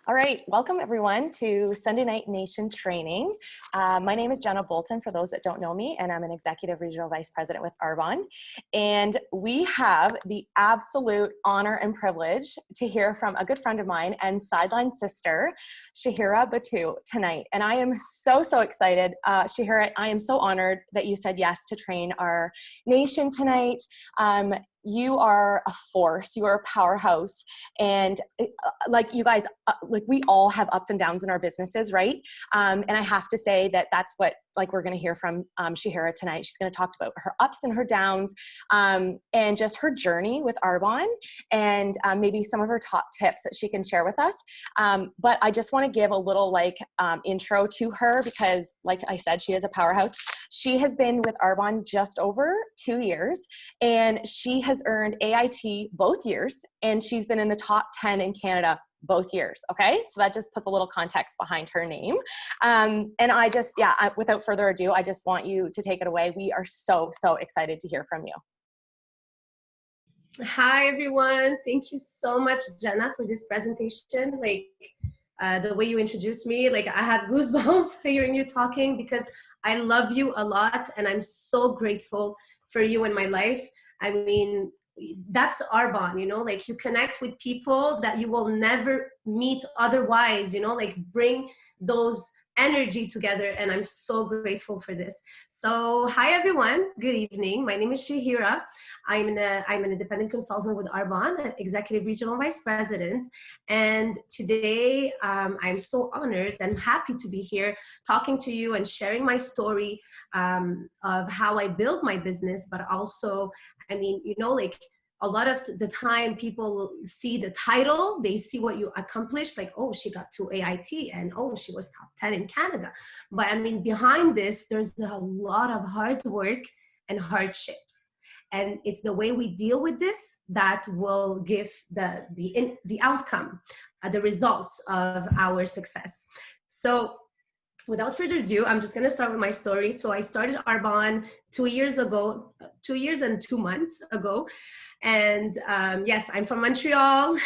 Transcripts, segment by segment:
All right, welcome everyone to Sunday Night Nation training. My name is Jenna Bolton, for those that don't know me, and I'm an Executive Regional Vice President with Arbonne. And we have the absolute honor and privilege to hear from a good friend of mine and sideline sister, Chahira Batou, tonight. And I am so excited. Chahira, I am so honored that you said yes to train our nation tonight. You are a force, you are a powerhouse, and like you guys, like we all have ups and downs in our businesses, right? And I have to say that that's what we're going to hear from Chahira tonight. She's going to talk about her ups and her downs, and just her journey with Arbonne, and maybe some of her top tips that she can share with us. But I just want to give a little intro to her because, like I said, she is a powerhouse. She has been with Arbonne just over 2 years, and she has earned AIT both years, and she's been in the top 10 in Canada both years. Okay. So that just puts a little context behind her name. And without further ado, I just want you to take it away. We are so excited to hear from you. Hi, everyone. Thank you so much, Jenna, for this presentation. The way you introduced me, I had goosebumps hearing you talking because I love you a lot and I'm so grateful for you in my life. I mean, that's Arbonne, you connect with people that you will never meet otherwise, bring those energy together, and I'm so grateful for this. So hi everyone, good evening. My name is Chahira. I'm an independent consultant with Arbonne, Executive Regional Vice President, and today I'm so honored and happy to be here talking to you and sharing my story of how I built my business, but also, I mean, a lot of the time people see the title, they see what you accomplished, like, oh, she got to AIT and oh, she was top 10 in Canada. But I mean, behind this, there's a lot of hard work and hardships. And it's the way we deal with this that will give the outcome, the results of our success. So without further ado, I'm just going to start with my story. So I started Arbonne 2 years ago, 2 years and 2 months ago. And yes, I'm from Montreal.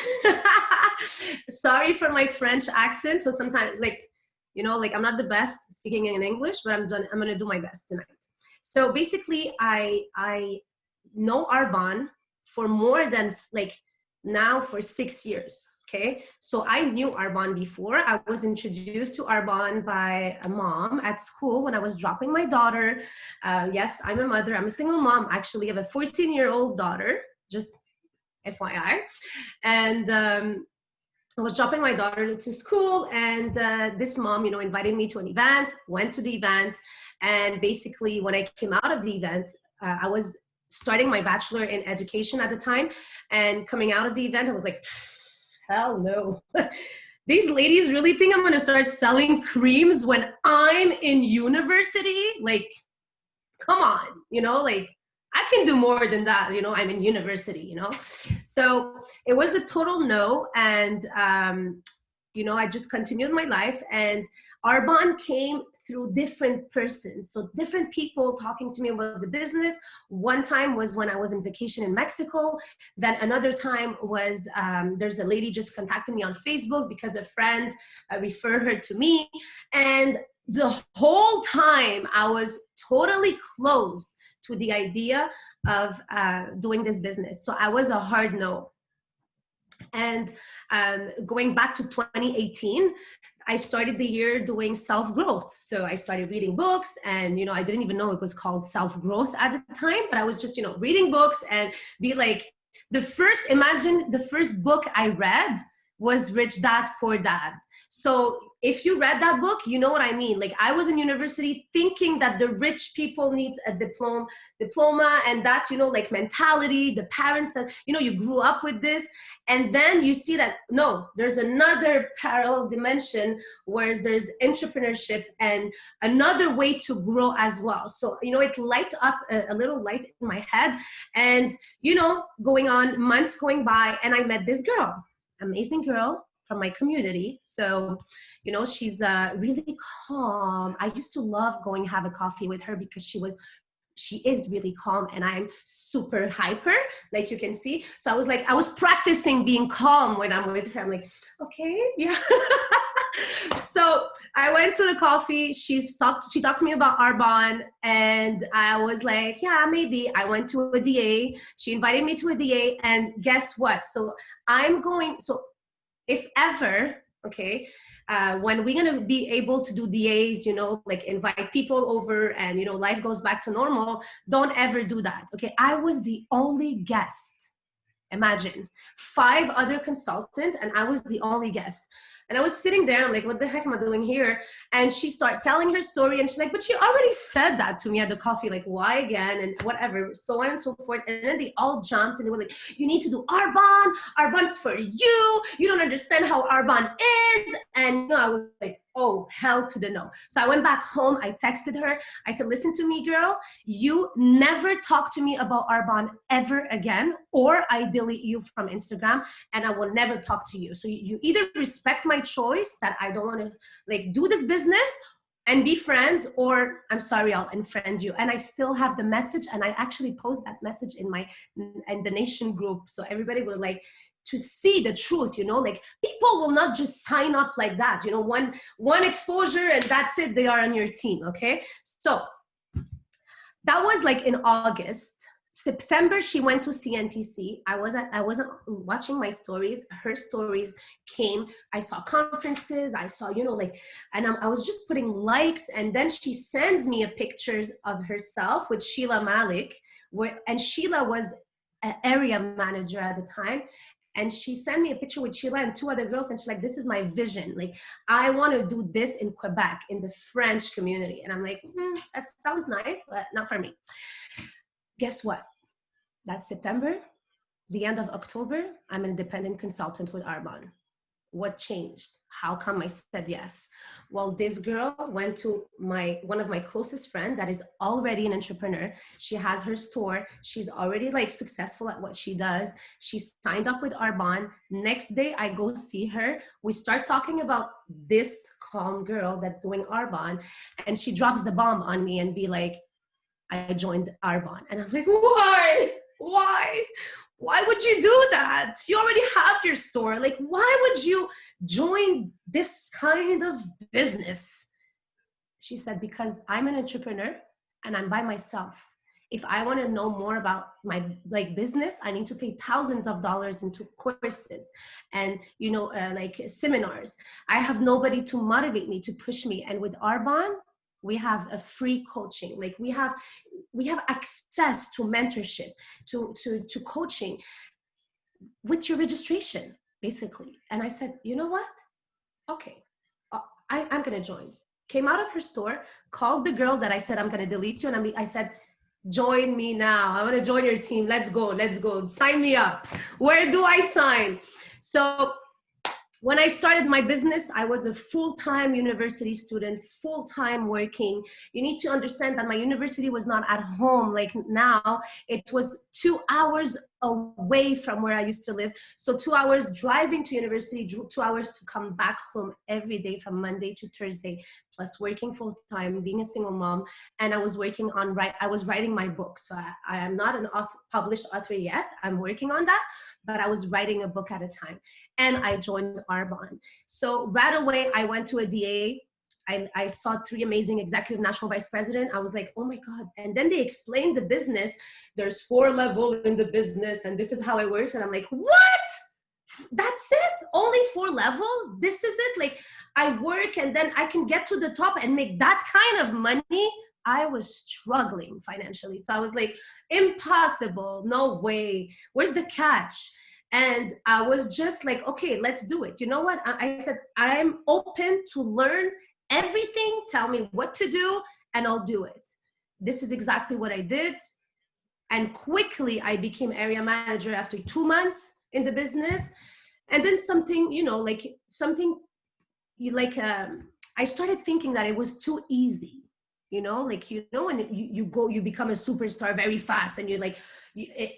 Sorry for my French accent. So sometimes, I'm not the best speaking in English, but I'm going to do my best tonight. So basically, I know Arbonne for more than now for 6 years. Okay, so I knew Arbonne before. I was introduced to Arbonne by a mom at school when I was dropping my daughter. Yes, I'm a mother. I'm a single mom. Actually, I have a 14-year-old daughter, just FYI. And I was dropping my daughter to school, and this mom, invited me to an event, went to the event. And basically, when I came out of the event, I was starting my bachelor in education at the time. And coming out of the event, I was like, hell no. These ladies really think I'm going to start selling creams when I'm in university? Come on, I can do more than that, I'm in university, So it was a total no. And, I just continued my life, and Arbonne came through different persons. So different people talking to me about the business. One time was when I was on vacation in Mexico. Then another time was, there's a lady just contacted me on Facebook because a friend referred her to me. And the whole time I was totally closed to the idea of doing this business. So I was a hard no. And going back to 2018, I started the year doing self-growth. So I started reading books, and, I didn't even know it was called self-growth at the time, but I was just, reading books and imagine the first book I read was Rich Dad, Poor Dad. So if you read that book, you know what I mean. I was in university thinking that the rich people need a diploma and that, mentality, the parents that, you grew up with this. And then you see that, no, there's another parallel dimension where there's entrepreneurship and another way to grow as well. So, it light up a little light in my head, and, going on, months going by, and I met this girl, amazing girl from my community. So, she's really calm. I used to love going have a coffee with her because she was she is really calm and I'm super hyper, like you can see. So I was practicing being calm when I'm with her. I'm like, okay, yeah. So I went to the coffee. She talked to me about Arbonne, and I was like, yeah, maybe. I went to a DA. She invited me to a DA, and guess what? So if ever, okay, when we're gonna be able to do DAs, like invite people over and, life goes back to normal, don't ever do that, okay? I was the only guest. Imagine 5 other consultants and I was the only guest. And I was sitting there, I'm like, what the heck am I doing here? And she started telling her story and she's like, but she already said that to me at the coffee, like, why again? And whatever, so on and so forth. And then they all jumped and they were like, you need to do Arbonne. Arbonne's for you. You don't understand how Arbonne is. And I was like, oh, hell to the no. So I went back home. I texted her. I said, listen to me, girl. You never talk to me about Arbonne ever again, or I delete you from Instagram and I will never talk to you. So you either respect my choice that I don't want to like do this business and be friends, or I'm sorry, I'll unfriend you. And I still have the message, and I actually post that message in the nation group. So everybody will like to see the truth, like people will not just sign up like that, one exposure and that's it, they are on your team, okay? So that was like in August. September, she went to CNTC. I wasn't watching my stories. Her stories came. I saw conferences. I saw, and I was just putting likes. And then she sends me a pictures of herself with Sheila Malik, and Sheila was an area manager at the time. And she sent me a picture with Sheila and 2 other girls. And she's like, this is my vision. Like, I want to do this in Quebec, in the French community. And I'm like, that sounds nice, but not for me. Guess what? That's September. The end of October, I'm an independent consultant with Arbonne. What changed? How come I said yes? Well, this girl went to one of my closest friends that is already an entrepreneur. She has her store. She's already like successful at what she does. She signed up with Arbonne. Next day, I go see her. We start talking about this calm girl that's doing Arbonne, and she drops the bomb on me and be like, I joined Arbonne. And I'm like, why? Why would you do that? You already have your store. Like, why would you join this kind of business? She said, because I'm an entrepreneur and I'm by myself. If I want to know more about my business, I need to pay thousands of dollars into courses and, like seminars. I have nobody to motivate me, to push me. And with Arbonne, we have a free coaching. Like we have access to mentorship, to coaching with your registration, basically. And I said, you know what? Okay, I'm going to join. Came out of her store, called the girl that I said, I'm going to delete you. And I said, join me now. I want to join your team. Let's go. Sign me up. Where do I sign? So when I started my business, I was a full-time university student, full-time working. You need to understand that my university was not at home like now. It was 2 hours away from where I used to live. So 2 hours driving to university, 2 hours to come back home every day from Monday to Thursday, plus working full-time, being a single mom. And I was I was writing my book. So I am not an published author yet. I'm working on that, but I was writing a book at a time. And I joined Arbonne. So right away, I went to a DA. I saw 3 amazing executive national vice president. I was like, oh my God. And then they explained the business. There's 4 levels in the business and this is how it works. And I'm like, what? That's it? Only 4 levels? This is it? Like I work and then I can get to the top and make that kind of money? I was struggling financially. So I was like, impossible, no way. Where's the catch? And I was just like, okay, let's do it. You know what? I said, I'm open to learn everything. Tell me what to do and I'll do it. This is exactly what I did. And quickly I became area manager after 2 months in the business. And then I started thinking that it was too easy. When you become a superstar very fast and you're like,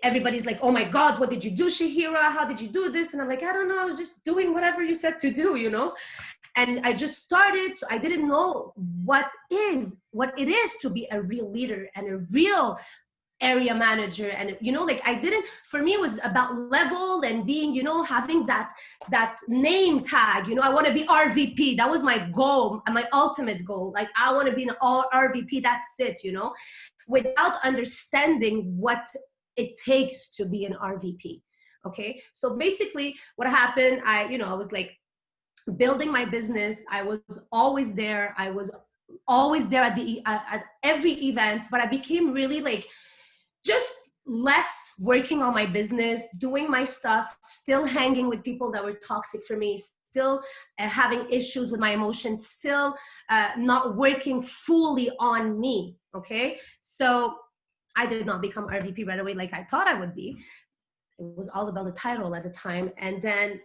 everybody's like, oh my God, what did you do, Chahira? How did you do this? And I'm like, I don't know. I was just doing whatever you said to do, And I just started, so I didn't know what it is to be a real leader and a real area manager. And like, for me, it was about level and being, having that name tag. I want to be RVP. That was my goal, my ultimate goal. Like, I want to be an all RVP. That's it, without understanding what it takes to be an RVP. Okay, so basically what happened, I was like building my business. I was always there. I was always there at every event, but I became really like just less working on my business, doing my stuff, still hanging with people that were toxic for me, still having issues with my emotions, still not working fully on me. Okay, so I did not become RVP right away like I thought I would be. It was all about the title at the time. And then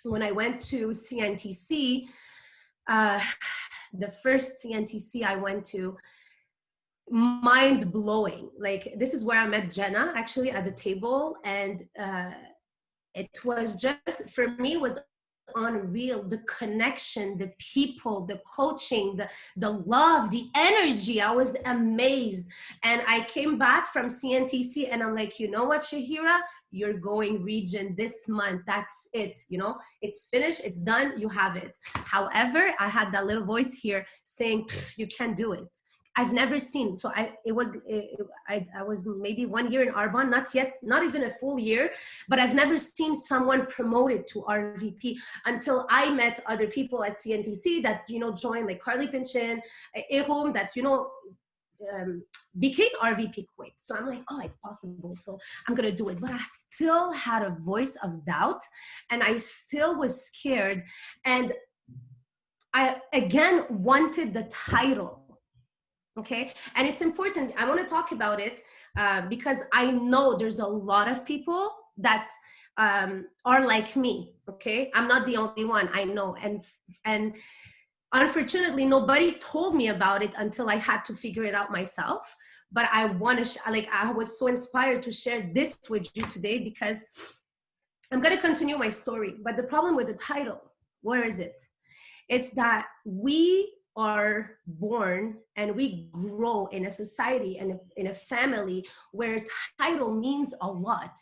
when I went to CNTC, the first CNTC I went to, mind blowing. Like, this is where I met Jenna actually at the table. And it was just, for me, was unreal. The connection, the people, the coaching, the love, the energy. I was amazed. And I came back from CNTC and I'm like, you know what, Chahira, you're going region this month. That's it. It's finished. It's done. You have it. However, I had that little voice here saying, you can't do it. I've never seen. So I was maybe 1 year in Arbonne, not even a full year, but I've never seen someone promoted to RVP until I met other people at CNTC that, joined, like Carly Pinchin, Erum, that, became RVP quick. So I'm like, oh, it's possible. So I'm going to do it. But I still had a voice of doubt and I still was scared. And I, again, wanted the title. Okay. And it's important. I want to talk about it because I know there's a lot of people that are like me. Okay. I'm not the only one, I know. And unfortunately, nobody told me about it until I had to figure it out myself. But I want to, I was so inspired to share this with you today because I'm going to continue my story. But the problem with the title, where is it? It's that we are born and we grow in a society and in a family where title means a lot.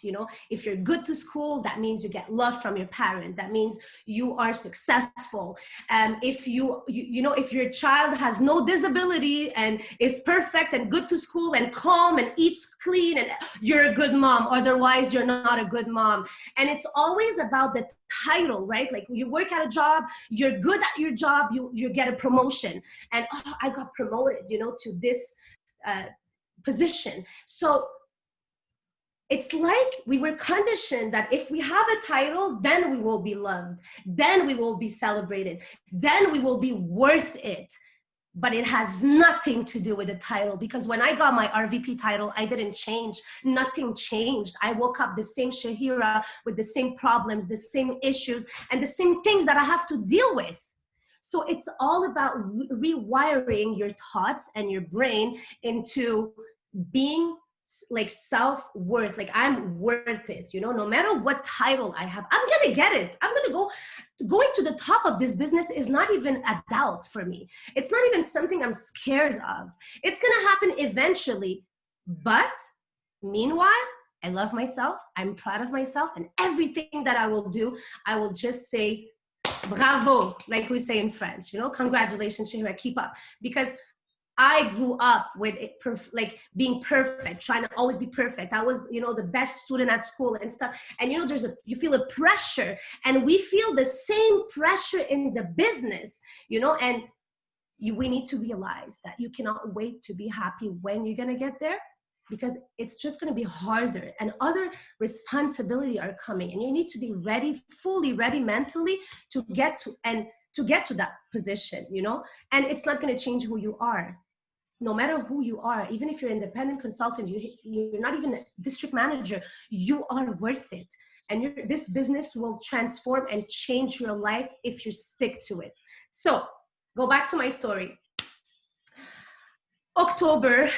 If you're good to school, that means you get love from your parent. That means you are successful. If if your child has no disability and is perfect and good to school and calm and eats clean, and you're a good mom. Otherwise, you're not a good mom. And it's always about the title, right? Like, you work at a job, you're good at your job, you get a promotion. And I got promoted, to this position. So it's like we were conditioned that if we have a title, then we will be loved, then we will be celebrated, then we will be worth it. But it has nothing to do with the title, because when I got my RVP title, I didn't change. Nothing changed. I woke up the same Chahira with the same problems, the same issues, and the same things that I have to deal with. So it's all about rewiring your thoughts and your brain into being like self-worth. Like, I'm worth it, no matter what title I have, I'm gonna get it. I'm gonna going to the top of this business is not even a doubt for me. It's not even something I'm scared of. It's gonna happen eventually. But meanwhile, I love myself. I'm proud of myself, and everything that I will do, I will just say, bravo, like we say in French, congratulations, Chahira, keep up. Because I grew up with it, like being perfect, trying to always be perfect. I was, the best student at school and stuff. And, you feel a pressure, and we feel the same pressure in the business, and we need to realize that you cannot wait to be happy when you're going to get there, because it's just going to be harder and other responsibility are coming, and you need to be ready, fully ready mentally to get to that position, and it's not going to change who you are. No matter who you are, even if you're an independent consultant, you're not even a district manager, you are worth it. And this business will transform and change your life if you stick to it. So go back to my story. October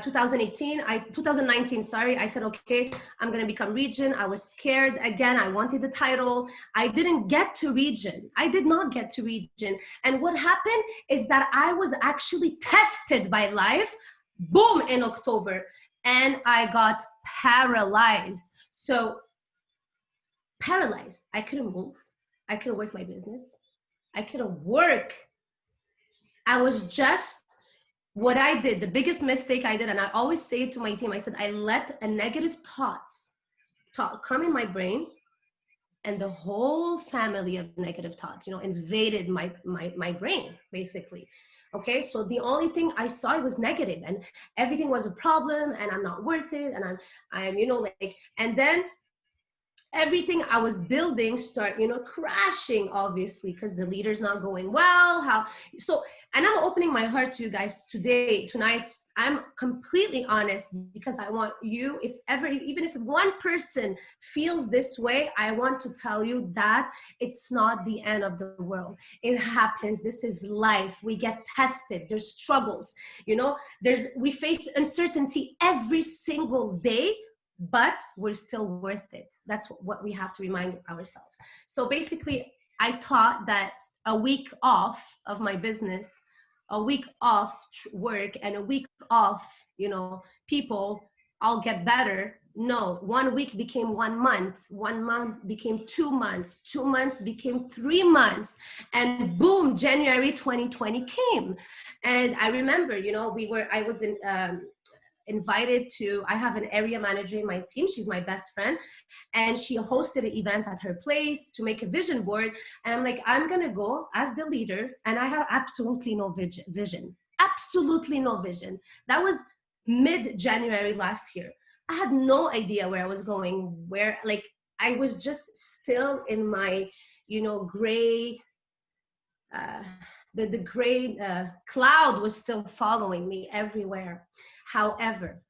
2019, sorry, I said, okay, I'm going to become region. I was scared again. I wanted the title. I didn't get to region. I did not get to region. And what happened is that I was actually tested by life, boom, in October. And I got paralyzed. So paralyzed. I couldn't move. I couldn't work my business. I couldn't work. I was just, what I did, the biggest mistake I did, and I always say it to my team, I said, I let a negative thought come in my brain, and the whole family of negative thoughts, invaded my brain, basically. Okay, so the only thing I saw was negative, and everything was a problem, and I'm not worth it, and I'm and then everything I was building start, crashing, obviously, because the leader's not going well. And I'm opening my heart to you guys tonight. I'm completely honest, because I want you, even if one person feels this way, I want to tell you that it's not the end of the world. It happens. This is life. We get tested. There's struggles, we face uncertainty every single day, but we're still worth it. That's what we have to remind ourselves. So basically, I thought that a week off of my business, a week off work, and a week off, people, I'll get better. No, 1 week became 1 month. 1 month became 2 months. 2 months became 3 months. And boom, January 2020 came. And I remember, I was invited to, I have an area manager in my team. She's my best friend. And she hosted an event at her place to make a vision board. And I'm like, I'm going to go as the leader. And I have absolutely no vision, absolutely no vision. That was mid-January last year. I had no idea where I was going, I was just still in my, gray, the gray cloud was still following me everywhere. However,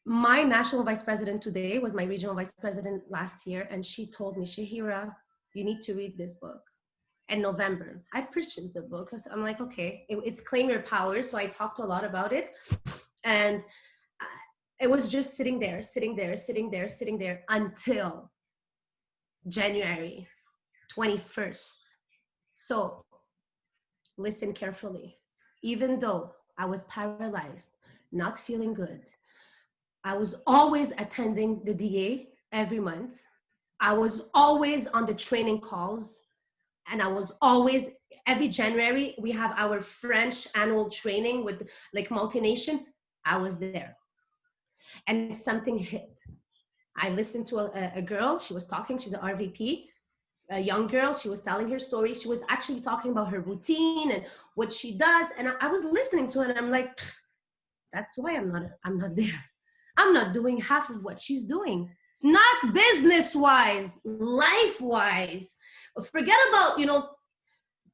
my national vice president today was my regional vice president last year, and she told me, Chahira, you need to read this book. In November, I purchased the book because I'm like, okay, it's Claim Your Power. So I talked a lot about it, and it was just sitting there until January 21st. So listen carefully. Even though I was paralyzed, not feeling good, I was always attending the DA every month. I was always on the training calls, and I was always, every January, we have our French annual training with multination. I was there. And something hit. I listened to a girl, she was talking, she's an RVP, a young girl, she was telling her story. She was actually talking about her routine and what she does. And I was listening to her, and I'm like, that's why I'm not there. I'm not doing half of what she's doing. Not business-wise, life-wise. Forget about,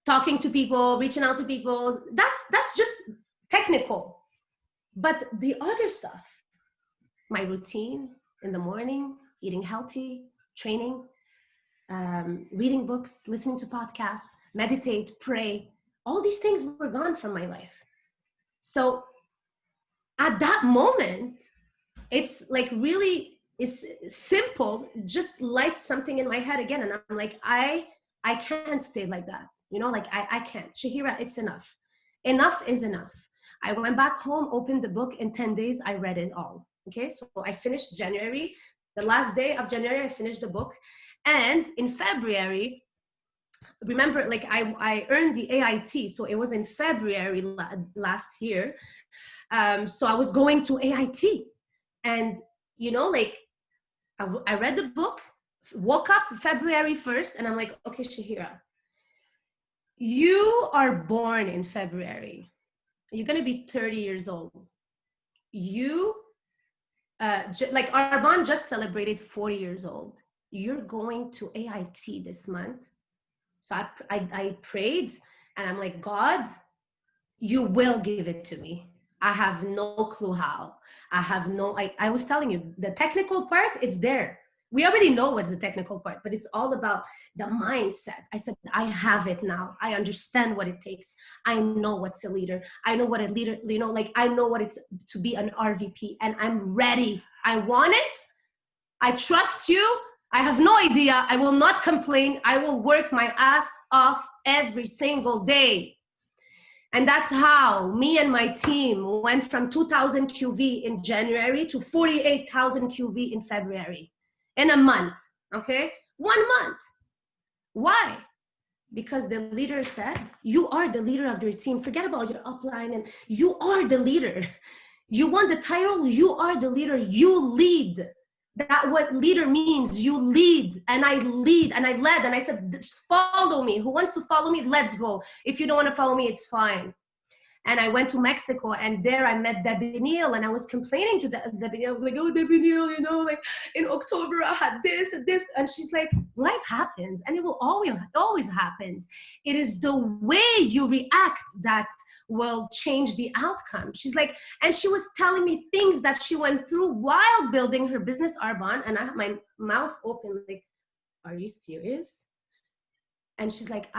talking to people, reaching out to people. That's just technical. But the other stuff, my routine in the morning, eating healthy, training, reading books, listening to podcasts, meditate, pray, all these things were gone from my life. So at that moment, it's really, it's simple, just light something in my head again. And I'm like, I can't stay like that. I can't. Chahira, it's enough. Enough is enough. I went back home, opened the book. In 10 days, I read it all. Okay, so I finished January. The last day of January, I finished the book. And in February, remember, I earned the AIT. So it was in February last year. So I was going to AIT. And, I read the book, woke up February 1st, and I'm like, okay, Chahira, you are born in February. You're going to be 30 years old. You, Arban just celebrated 40 years old. You're going to AIT this month. So I prayed, and I'm like, God, you will give it to me. I have no clue how. I was telling you, the technical part, it's there. We already know what's the technical part, but it's all about the mindset. I said, I have it now. I understand what it takes. I know what's a leader. I know what a leader, you know, like I know what it's to be an RVP, and I'm ready. I want it. I trust you. I have no idea. I will not complain. I will work my ass off every single day. And that's how me and my team went from 2,000 QV in January to 48,000 QV in February. In a month, okay? 1 month. Why? Because the leader said, you are the leader of your team. Forget about your upline, and you are the leader. You want the title, you are the leader. You lead. That what leader means, you lead. And I lead, and I led, and I said, follow me. Who wants to follow me? Let's go. If you don't want to follow me, it's fine. And I went to Mexico, and there I met Debbie Neal, and I was complaining to Debbie Neal. I was like, oh, Debbie Neal, you know, like in October I had this and this. And she's like, life happens, and it will always happens. It is the way you react that will change the outcome. She's like, and she was telling me things that she went through while building her business, Arbonne, and I had my mouth open like, are you serious? And she's like,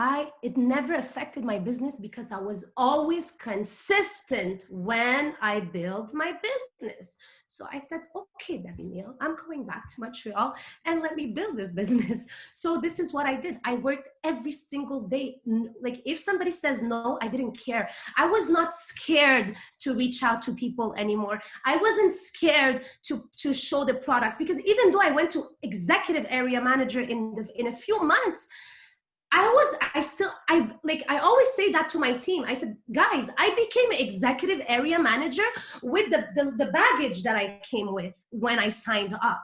it never affected my business because I was always consistent when I build my business. So I said, okay, Debbie Neal, I'm going back to Montreal and let me build this business. So this is what I did. I worked every single day. Like if somebody says no, I didn't care. I was not scared to reach out to people anymore. I wasn't scared to show the products, because even though I went to executive area manager in a few months, I always say that to my team. I said, guys, I became an executive area manager with the baggage that I came with when I signed up.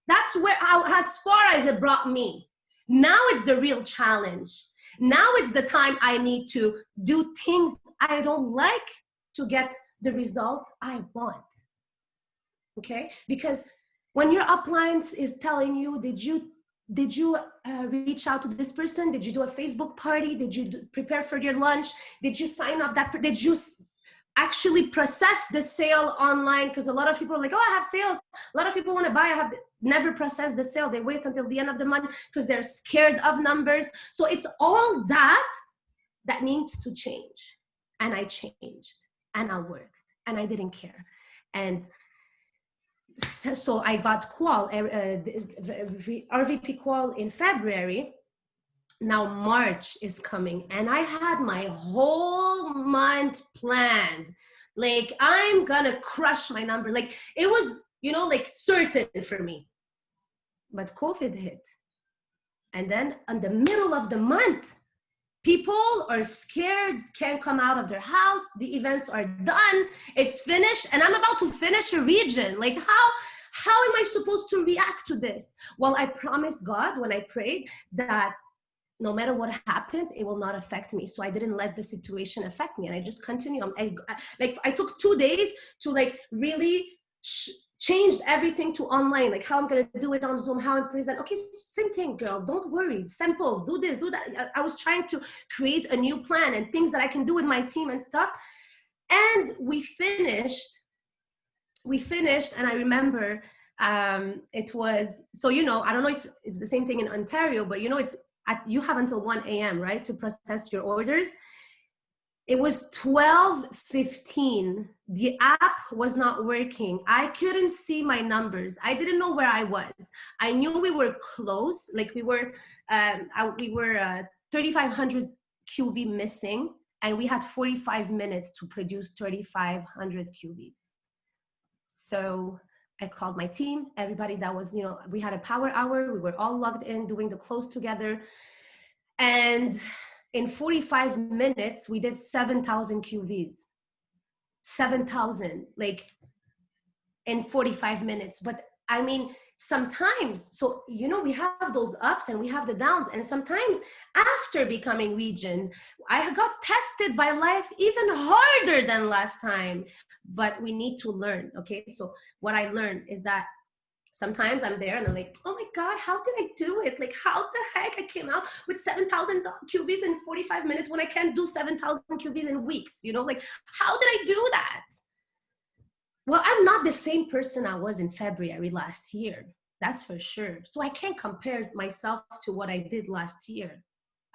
That's as far as it brought me. Now it's the real challenge. Now it's the time I need to do things I don't like to get the result I want. Okay? Because when your upline is telling you, did you reach out to this person? Did you do a Facebook party? Did you prepare for your lunch? Did you sign up did you actually process the sale online? Because a lot of people are like, oh, I have sales. A lot of people want to buy. Never processed the sale. They wait until the end of the month because they're scared of numbers. So it's all that needs to change. And I changed, and I worked, and I didn't care. And so I got qual, RVP qual in February. Now March is coming, and I had my whole month planned. Like, I'm gonna crush my number. Like, it was, like certain for me. But COVID hit. And then in the middle of the month, people are scared, can't come out of their house. The events are done. It's finished. And I'm about to finish a region. Like, how am I supposed to react to this? Well, I promised God when I prayed that no matter what happens, it will not affect me. So I didn't let the situation affect me. And I just continue. I took 2 days to really changed everything to online, like how I'm going to do it on Zoom, how I'm present. Okay, same thing, girl. Don't worry. Samples, do this, do that. I was trying to create a new plan and things that I can do with my team and stuff. And we finished, and I remember it was, so, I don't know if it's the same thing in Ontario, but you have until 1 a.m., right, to process your orders. It was 12:15. The app was not working. I couldn't see my numbers. I didn't know where I was. I knew we were close. Like we were 3,500 QV missing, and we had 45 minutes to produce 3,500 QVs. So I called my team, everybody that was, we had a power hour. We were all logged in doing the close together. And in 45 minutes, we did 7,000 QVs. 7,000, in 45 minutes. But I mean, sometimes, so, we have those ups and we have the downs. And sometimes after becoming region, I got tested by life even harder than last time. But we need to learn, okay? So what I learned is that sometimes I'm there and I'm like, oh my God, how did I do it? Like, how the heck I came out with 7,000 QVs in 45 minutes when I can't do 7,000 QVs in weeks? How did I do that? Well, I'm not the same person I was in February last year. That's for sure. So I can't compare myself to what I did last year.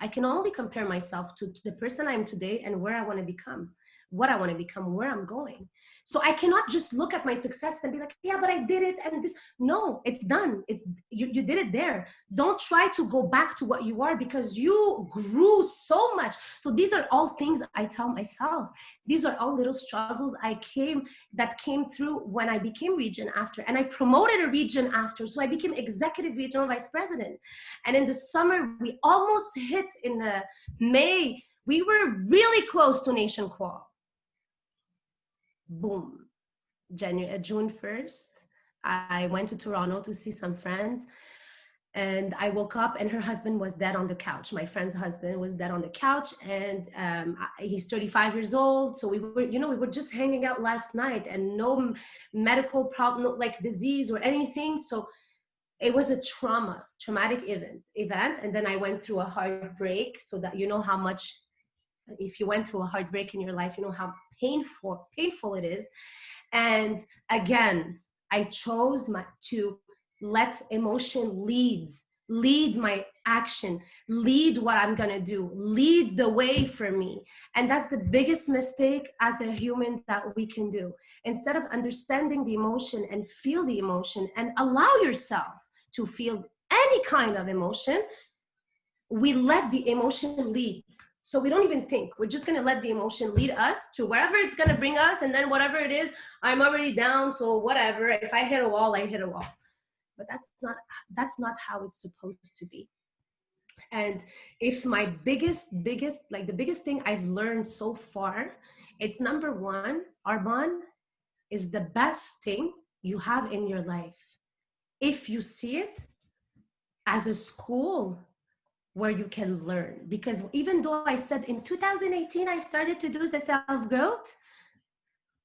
I can only compare myself to the person I am today and where I want to become, what I want to become, where I'm going. So I cannot just look at my success and be like, yeah, but I did it. And this, no, it's done. You did it there. Don't try to go back to what you are, because you grew so much. So these are all things I tell myself. These are all little struggles that came through when I became region after, and I promoted a region after. So I became executive regional vice president. And in the summer, we almost hit in May, we were really close to nation qual. Boom. June 1st, I went to Toronto to see some friends, and I woke up and her husband was dead on the couch. My friend's husband was dead on the couch, and he's 35 years old. So we were just hanging out last night, and no medical problem, no, like disease or anything. So it was a traumatic event. And then I went through a heartbreak, so that you know how much, if you went through a heartbreak in your life, you know how painful it is. And again, I chose to let emotion lead my action, lead what I'm gonna do, lead the way for me. And that's the biggest mistake as a human that we can do. Instead of understanding the emotion and feel the emotion and allow yourself to feel any kind of emotion, we let the emotion lead. So we don't even think. We're just going to let the emotion lead us to wherever it's going to bring us. And then whatever it is, I'm already down. So whatever, if I hit a wall, I hit a wall. But that's not how it's supposed to be. And if my biggest, like the biggest thing I've learned so far, it's number one, Arbonne is the best thing you have in your life. If you see it as a school where you can learn. Because even though I said in 2018, I started to do the self-growth,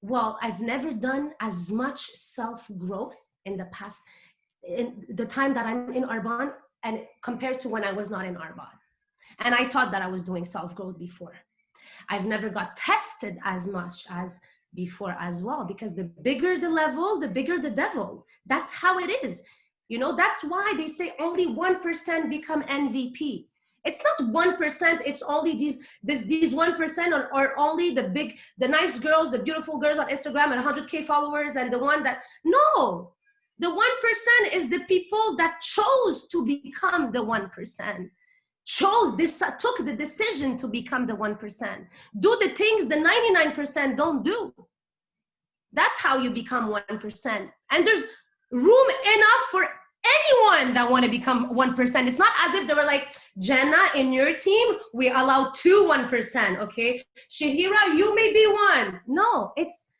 well, I've never done as much self-growth in the past, in the time that I'm in Arbonne, and compared to when I was not in Arbonne. And I thought that I was doing self-growth before. I've never got tested as much as before as well, because the bigger the level, the bigger the devil. That's how it is. You know, that's why they say only 1% become MVP. It's not 1%, it's only these 1% or only the nice girls, the beautiful girls on Instagram and 100K followers, and the one that, no. The 1% is the people that chose to become the 1%. Took the decision to become the 1%. Do the things the 99% don't do. That's how you become 1%. And there's room enough for anyone that want to become 1%. It's not as if they were like, Jenna, in your team, we allow 1%, okay? Chahira, you may be one. No, it's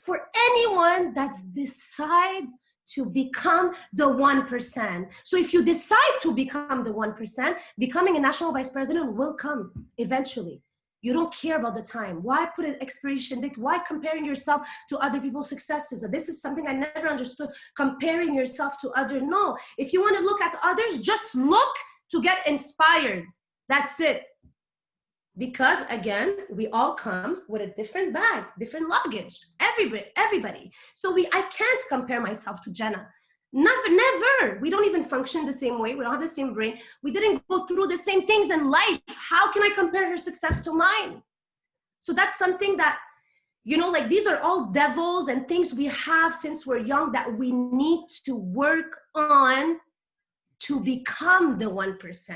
for anyone that decides to become the 1%. So if you decide to become the 1%, becoming a national vice president will come eventually. You don't care about the time. Why put an expiration date? Why comparing yourself to other people's successes? This is something I never understood. Comparing yourself to others. No, if you want to look at others, just look to get inspired. That's it. Because again, we all come with a different bag, different luggage, everybody. So I can't compare myself to Jenna. Never. We don't even function the same way. We don't have the same brain. We didn't go through the same things in life. How can I compare her success to mine? So that's something that, you know, like these are all devils and things we have since we're young that we need to work on to become the 1%.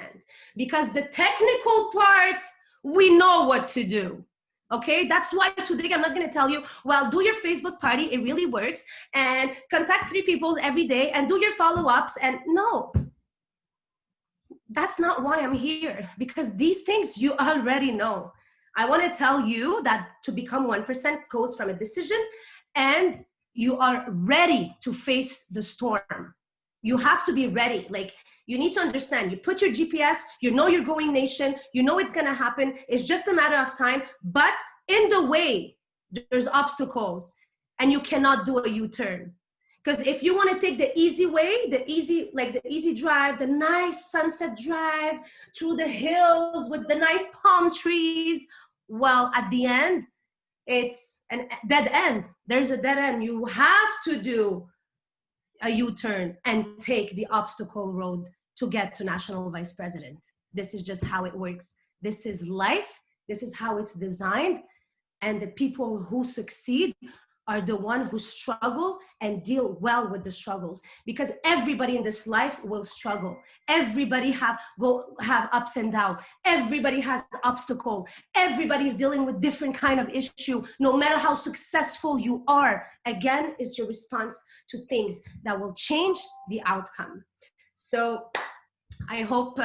Because the technical part, we know what to do. Okay, that's why today I'm not going to tell you, well, do your Facebook party, it really works, and contact 3 people every day and do your follow-ups. And no, that's not why I'm here, because these things you already know. I want to tell you that to become 1% goes from a decision, and you are ready to face the storm. You have to be ready. Like, you need to understand, you put your GPS, you know you're going nation, you know it's going to happen. It's just a matter of time. But in the way, there's obstacles, and you cannot do a U-turn. Because if you want to take the easy way, the easy drive, the nice sunset drive through the hills with the nice palm trees, well, at the end, it's a dead end. There's a dead end. You have to do a U-turn and take the obstacle road to get to national vice president. This is just how it works. This is life. This is how it's designed. And the people who succeed are the ones who struggle and deal well with the struggles, because everybody in this life will struggle. Everybody have ups and downs. Everybody has obstacle. Everybody's dealing with different kind of issue. No matter how successful you are, again, it's your response to things that will change the outcome. So I hope,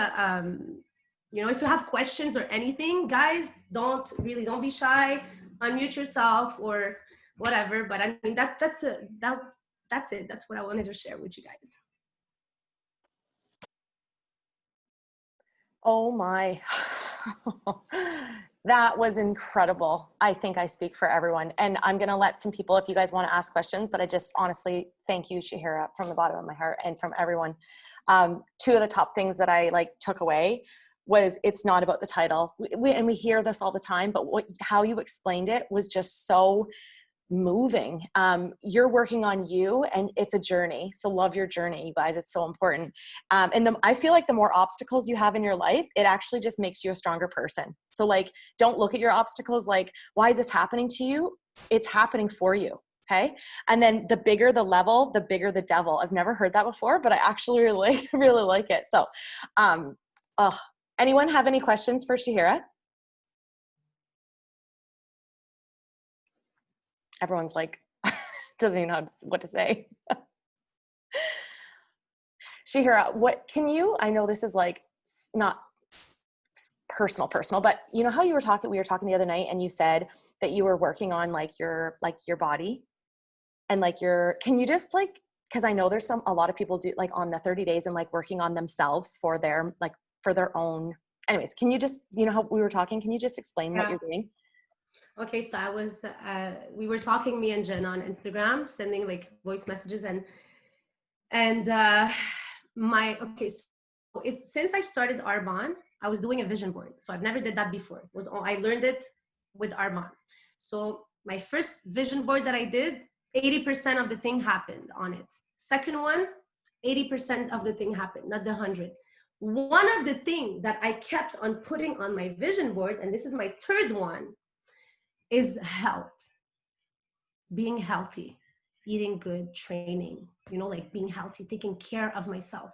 you know, if you have questions or anything, guys, don't be shy, unmute yourself or whatever. But I mean, that's it. That's what I wanted to share with you guys. Oh my, that was incredible. I think I speak for everyone. And I'm going to let some people, if you guys want to ask questions, but I just honestly thank you, Chahira, from the bottom of my heart and from everyone. Two of the top things that I took away was, it's not about the title. We hear this all the time, but how you explained it was just so moving. You're working on you, and it's a journey. So love your journey, you guys. It's so important. And I feel like the more obstacles you have in your life, it actually just makes you a stronger person. So don't look at your obstacles like, why is this happening to you? It's happening for you. Okay. And then the bigger the level, the bigger the devil. I've never heard that before, but I actually really like it. So, anyone have any questions for Chahira? Everyone's doesn't even know what to say. Chahira, I know this is not personal, but you know how we were talking the other night, and you said that you were working on your body and can you just cause I know there's a lot of people do on the 30 days and working on themselves for their own, anyways, can you just, you know how we were talking, can you just explain what you're doing? Okay, so we were talking, me and Jen, on Instagram, sending voice messages, so it's, since I started Arbonne, I was doing a vision board. So I've never did that before. I learned it with Arbonne. So my first vision board that I did, 80% of the thing happened on it. Second one, 80% of the thing happened, not the 100. One of the things that I kept on putting on my vision board, and this is my third one, is health. Being healthy, eating good, training, being healthy, taking care of myself.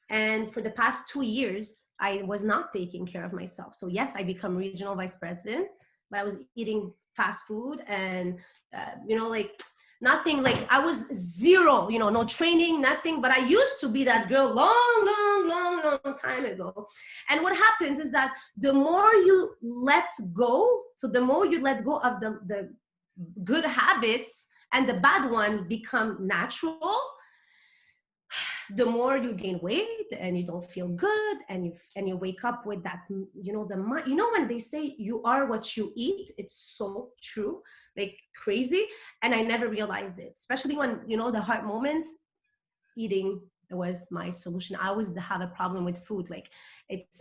And for the past 2 years, I was not taking care of myself. So yes, I become regional vice president, but I was eating fast food and, nothing, I was zero, no training, nothing, but I used to be that girl long time ago. And what happens is that the more you let go, so the more you let go of the good habits and the bad ones become natural, the more you gain weight and you don't feel good, and you wake up with that, when they say you are what you eat, it's so true, crazy. And I never realized it, especially when, the hard moments, eating was my solution. I always have a problem with food.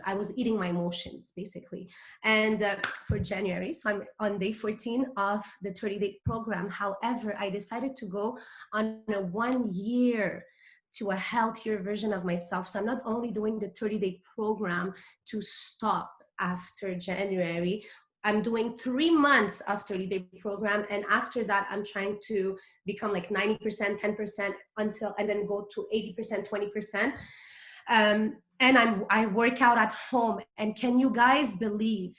I was eating my emotions basically. And for January, so I'm on day 14 of the 30-day program. However, I decided to go on a 1 year to a healthier version of myself. So I'm not only doing the 30-day program to stop after January, I'm doing 3 months of 30-day program. And after that, I'm trying to become 90%, 10% and then go to 80%, 20%. And I work out at home. And can you guys believe,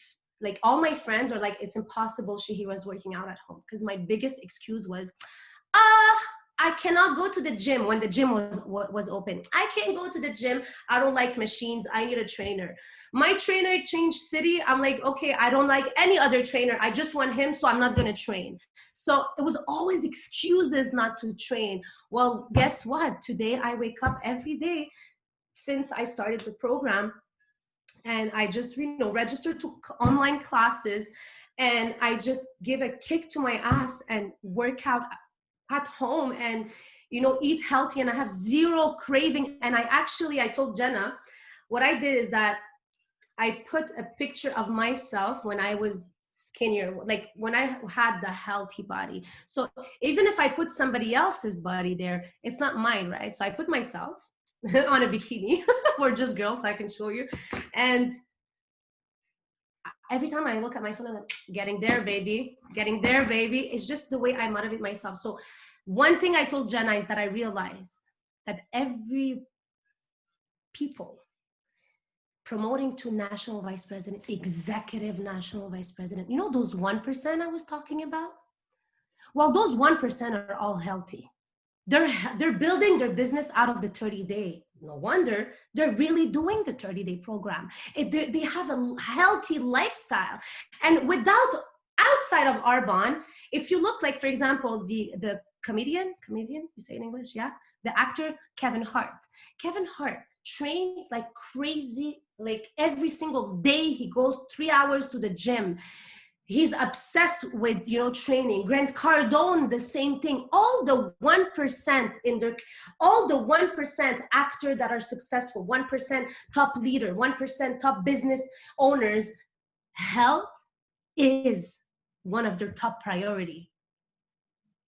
all my friends are it's impossible Chahira's working out at home. Because my biggest excuse was, I cannot go to the gym when the gym was open. I can't go to the gym. I don't like machines. I need a trainer. My trainer changed city. I'm okay, I don't like any other trainer. I just want him, so I'm not going to train. So it was always excuses not to train. Well, guess what? Today I wake up every day since I started the program, and I just registered to online classes, and I just give a kick to my ass and work out at home and, eat healthy, and I have zero craving. And I told Jenna, what I did is that I put a picture of myself when I was skinnier, like when I had the healthy body. So even if I put somebody else's body there, it's not mine, right? So I put myself on a bikini. We're just girls, so I can show you. And every time I look at my phone, I'm like, getting there, baby, getting there, baby. It's just the way I motivate myself. So one thing I told Jenna is that I realized that every people promoting to national vice president, executive national vice president, you know those 1% I was talking about? Well, those 1% are all healthy. They're building their business out of the 30-day. No wonder they're really doing the 30-day program. They have a healthy lifestyle. And without, outside of Arbonne, if you look like, for example, the comedian, you say in English, yeah? The actor, Kevin Hart. Kevin Hart trains like crazy, like every single day he goes 3 hours to the gym. He's obsessed with, you know, training. Grant Cardone, the same thing. All the 1% all the 1% actor that are successful, 1% top leader, 1% top business owners, health is one of their top priority.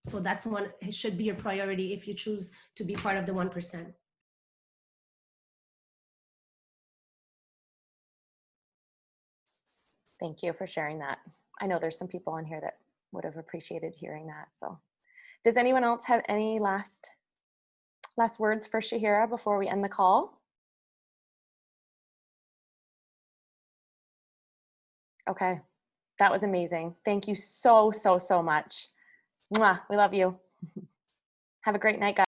So that's one, it should be your priority if you choose to be part of the 1%. Thank you for sharing that. I know there's some people on here that would have appreciated hearing that. So does anyone else have any last words for Chahira before we end the call? Okay, that was amazing. Thank you so, so, so much. Mwah, we love you. Have a great night, guys.